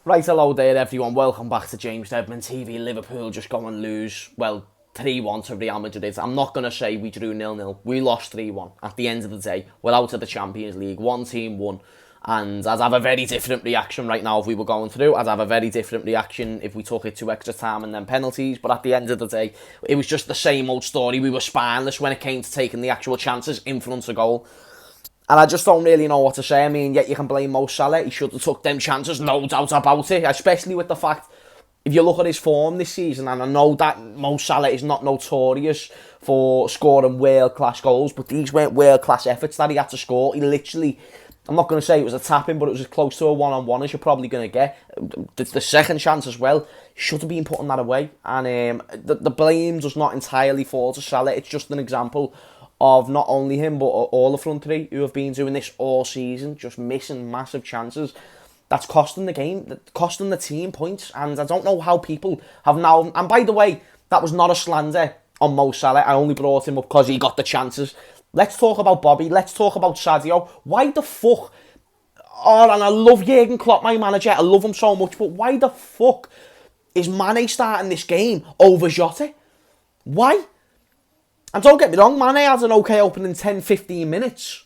Right, hello there everyone, welcome back to James Redmond TV. Liverpool just go and lose, well, 3-1 to Real Madrid. I'm not going to say we drew 0-0, we lost 3-1. At the end of the day, we're out of the Champions League, one team won. And I'd have a very different reaction right now if we were going through. I'd have a very different reaction if we took it to extra time and then penalties. But at the end of the day, it was just the same old story. We were spineless when it came to taking the actual chances in front of goal. And I just don't really know what to say. I mean, yet you can blame Mo Salah. He should have took them chances, no doubt about it. Especially with the fact, if you look at his form this season, and I know that Mo Salah is not notorious for scoring world-class goals, but these weren't world-class efforts that he had to score. He literally, I'm not going to say it was a tap-in, but it was as close to a one-on-one as you're probably going to get. The second chance as well, should have been putting that away. And the blame does not entirely fall to Salah. It's just an example of not only him, but all the front three who have been doing this all season, just missing massive chances. That's costing the game, costing the team points. And I don't know how people have now... And by the way, that was not a slander on Mo Salah. I only brought him up because he got the chances. Let's talk about Bobby. Let's talk about Sadio. Why the fuck... Oh, and I love Jurgen Klopp, my manager. I love him so much. But why the fuck is Mane starting this game over Jota? Why? And don't get me wrong, Mane had an okay opening 10-15 minutes.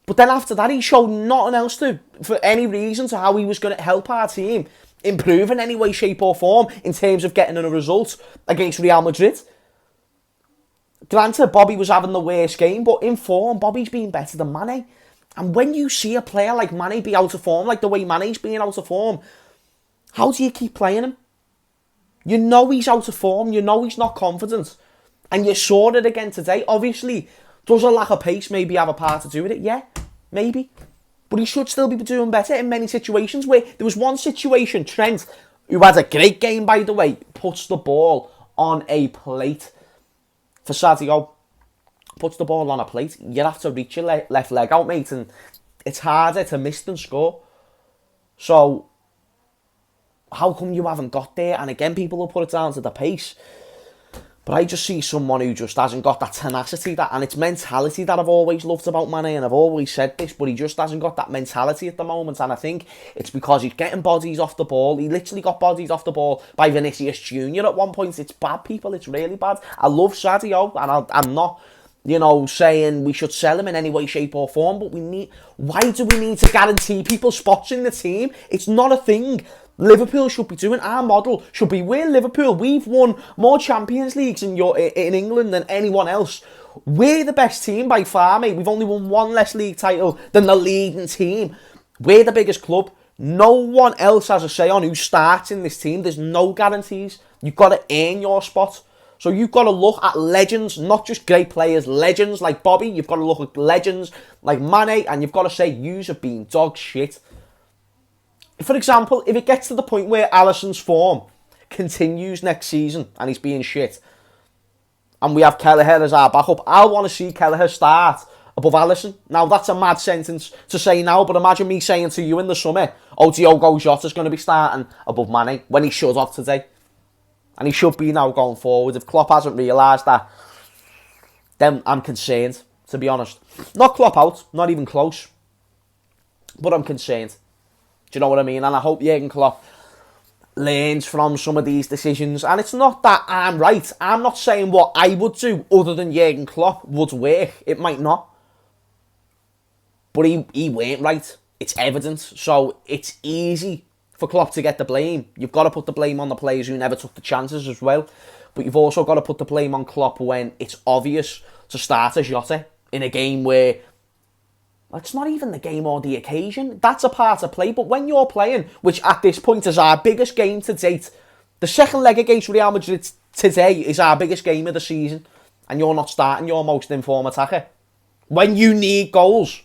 But then after that, he showed nothing else for any reason to how he was going to help our team improve in any way, shape or form in terms of getting a result against Real Madrid. Granted, Bobby was having the worst game, but in form, Bobby's been better than Mane. And when you see a player like Mane be out of form, like the way Mane's being out of form, how do you keep playing him? You know he's out of form, you know he's not confident. And you saw it again today. Obviously, does a lack of pace maybe have a part to do with it? Yeah, maybe. But he should still be doing better in many situations. Where there was one situation, Trent, who had a great game, by the way, puts the ball on a plate. For Sadio, puts the ball on a plate. You have to reach your left leg out, mate. And it's harder to miss than score. So, how come you haven't got there? And again, people will put it down to the pace. But I just see someone who just hasn't got that tenacity, and it's mentality that I've always loved about Mane, and I've always said this, but he just hasn't got that mentality at the moment, and I think it's because he's getting bodies off the ball. He literally got bodies off the ball by Vinicius Jr. at one point. It's bad, people, it's really bad. I love Sadio, and I'm not, saying we should sell him in any way, shape or form, but why do we need to guarantee people spots in the team? It's not a thing Liverpool should be doing. Our model should be, we're Liverpool. We've won more Champions Leagues in England than anyone else. We're the best team by far, mate. We've only won one less league title than the leading team. We're the biggest club. No one else has a say on who starts in this team. There's no guarantees. You've got to earn your spot. So you've got to look at legends, not just great players, legends like Bobby. You've got to look at legends like Mane, and you've got to say, yous have been dog shit. For example, if it gets to the point where Alisson's form continues next season and he's being shit, and we have Kelleher as our backup, I'll want to see Kelleher start above Alisson. Now, that's a mad sentence to say now, but imagine me saying to you in the summer, Diogo Jota's going to be starting above Mane, when he should have today. And he should be now going forward. If Klopp hasn't realised that, then I'm concerned, to be honest. Not Klopp out, not even close, but I'm concerned. Do you know what I mean? And I hope Jurgen Klopp learns from some of these decisions. And it's not that I'm right. I'm not saying what I would do other than Jurgen Klopp would work. It might not. But he weren't right. It's evident. So it's easy for Klopp to get the blame. You've got to put the blame on the players who never took the chances as well. But you've also got to put the blame on Klopp when it's obvious to start a Jota in a game where... It's not even the game or the occasion. That's a part of play. But when you're playing, which at this point is our biggest game to date, the second leg against Real Madrid today is our biggest game of the season, and you're not starting your most informed attacker, when you need goals,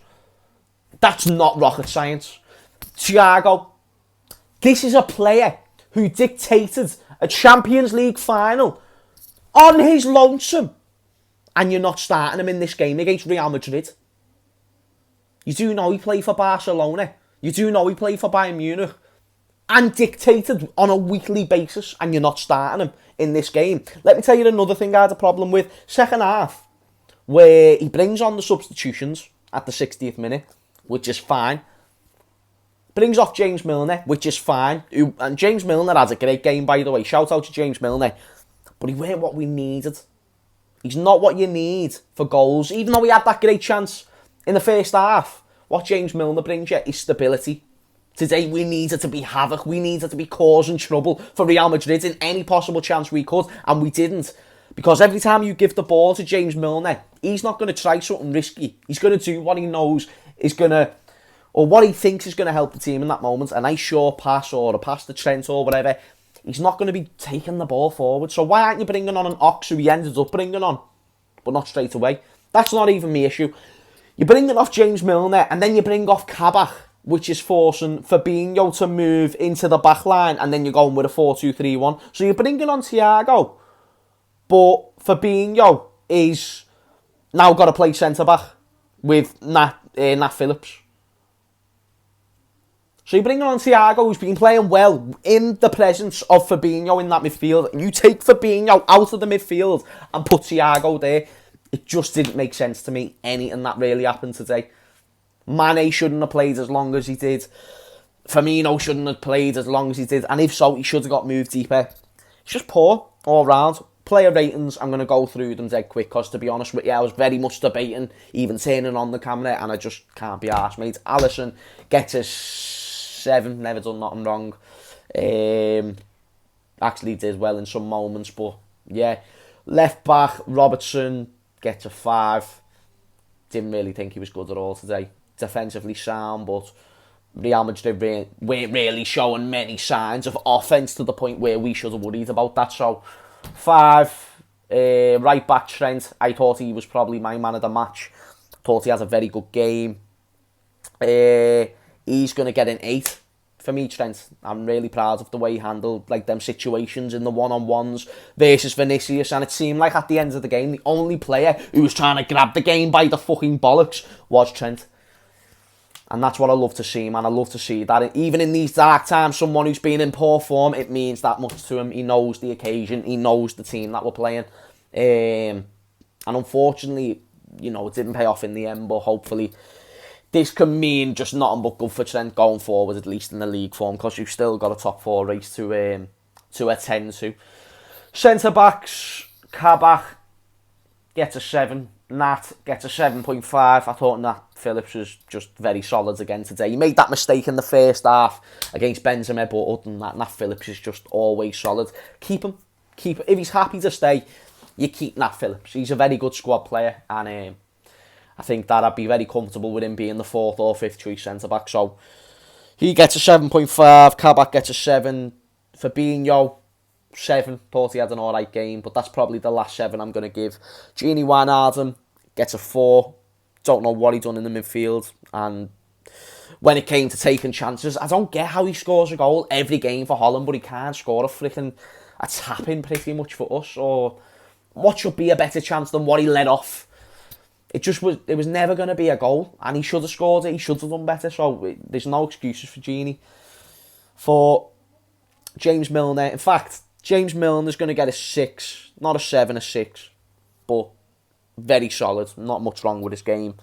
that's not rocket science. Thiago, this is a player who dictated a Champions League final on his lonesome, and you're not starting him in this game against Real Madrid. You do know he played for Barcelona. You do know he played for Bayern Munich. And dictated on a weekly basis. And you're not starting him in this game. Let me tell you another thing I had a problem with. Second half. Where he brings on the substitutions at the 60th minute. Which is fine. Brings off James Milner, which is fine. And James Milner has a great game, by the way. Shout out to James Milner. But he weren't what we needed. He's not what you need for goals. Even though he had that great chance in the first half, what James Milner brings you is stability. Today we needed to be havoc. We needed to be causing trouble for Real Madrid in any possible chance we could. And we didn't. Because every time you give the ball to James Milner, he's not going to try something risky. He's going to do what he knows is going to, or what he thinks is going to help the team in that moment. A nice short pass or a pass to Trent or whatever. He's not going to be taking the ball forward. So why aren't you bringing on an Ox who he ended up bringing on? But not straight away. That's not even the issue. You're bringing off James Milner and then you bring off Kabak, which is forcing Fabinho to move into the back line, and then you're going with a 4-2-3-1. So you're bringing on Thiago, but Fabinho is now got to play centre-back with Nat Phillips. So you're bringing on Thiago, who's been playing well in the presence of Fabinho in that midfield. You take Fabinho out of the midfield and put Thiago there. It just didn't make sense to me, anything that really happened today. Mane shouldn't have played as long as he did. Firmino shouldn't have played as long as he did. And if so, he should have got moved deeper. It's just poor all round. Player ratings, I'm going to go through them dead quick, because to be honest with you, I was very much debating even turning on the camera, and I just can't be arsed, mate. Alisson gets a 7, never done nothing wrong. Actually did well in some moments, but yeah. Left back, Robertson gets a 5. Didn't really think he was good at all today. Defensively sound, but Real Madrid weren't really showing many signs of offence to the point where we should have worried about that. So 5, right back Trent. I thought he was probably my man of the match. Thought he has a very good game. He's going to get an 8 for me, Trent. I'm really proud of the way he handled like them situations in the one-on-ones versus Vinicius, and it seemed like at the end of the game, the only player who was trying to grab the game by the fucking bollocks was Trent. And that's what I love to see, man. I love to see that even in these dark times, someone who's been in poor form, it means that much to him. He knows the occasion. He knows the team that we're playing. And unfortunately, it didn't pay off in the end, but hopefully this can mean just nothing but good for Trent going forward, at least in the league form, because you've still got a top 4 race to attend to. Centre-backs, Kabak gets a 7. Nat gets a 7.5. I thought Nat Phillips was just very solid again today. He made that mistake in the first half against Benzema, but other than that, Nat Phillips is just always solid. Keep him. If he's happy to stay, you keep Nat Phillips. He's a very good squad player, and I think that I'd be very comfortable with him being the 4th or 5th choice centre-back. So he gets a 7.5. Kabak gets a 7. Fabinho, 7. Thought he had an alright game, but that's probably the last 7 I'm going to give. Gini Wijnaldum gets a 4. Don't know what he done in the midfield. And when it came to taking chances, I don't get how he scores a goal every game for Holland, but he can't score a tap-in pretty much for us. Or what should be a better chance than what he let off? It was never going to be a goal, and he should have scored it. He should have done better. So there's no excuses for Gini. For James Milner, in fact, James Milner's going to get a 6, not a 7, a 6, but very solid. Not much wrong with his game.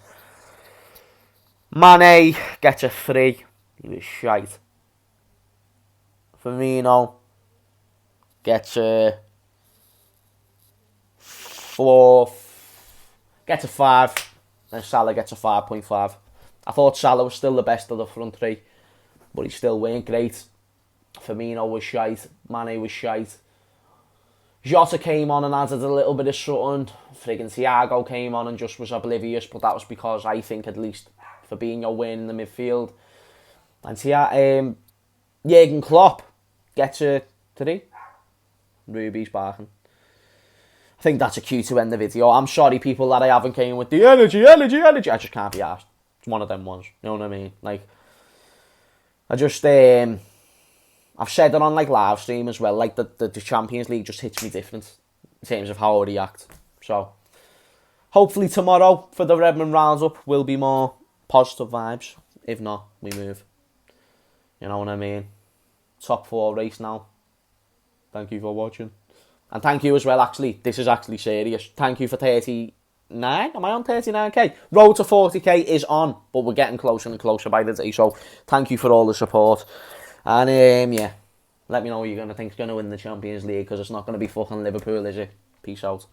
Mane gets a 3. He was shite. Firmino gets a 4. Gets a 5, and Salah gets a 5.5. I thought Salah was still the best of the front 3, but he still weren't great. Firmino was shite. Mane was shite. Jota came on and added a little bit of something. Friggin' Thiago came on and just was oblivious, but that was because I think at least Fabinho win in the midfield. And Jurgen Klopp gets a 3. Ruby's barking. I think that's a cue to end the video. I'm sorry, people, that I haven't came with the energy. I just can't be arsed. It's one of them ones. You know what I mean? Like, I just, I've said it on, like, live stream as well. Like, the Champions League just hits me different in terms of how I react. So, hopefully tomorrow for the Redmond roundup will be more positive vibes. If not, we move. You know what I mean? Top 4 race now. Thank you for watching. And thank you as well, actually. This is actually serious. Thank you for 30 39? Am I on 39k? Road to 40k is on, but we're getting closer and closer by the day. So thank you for all the support. And yeah, let me know what you're going to think is going to win the Champions League, because it's not going to be fucking Liverpool, is it? Peace out.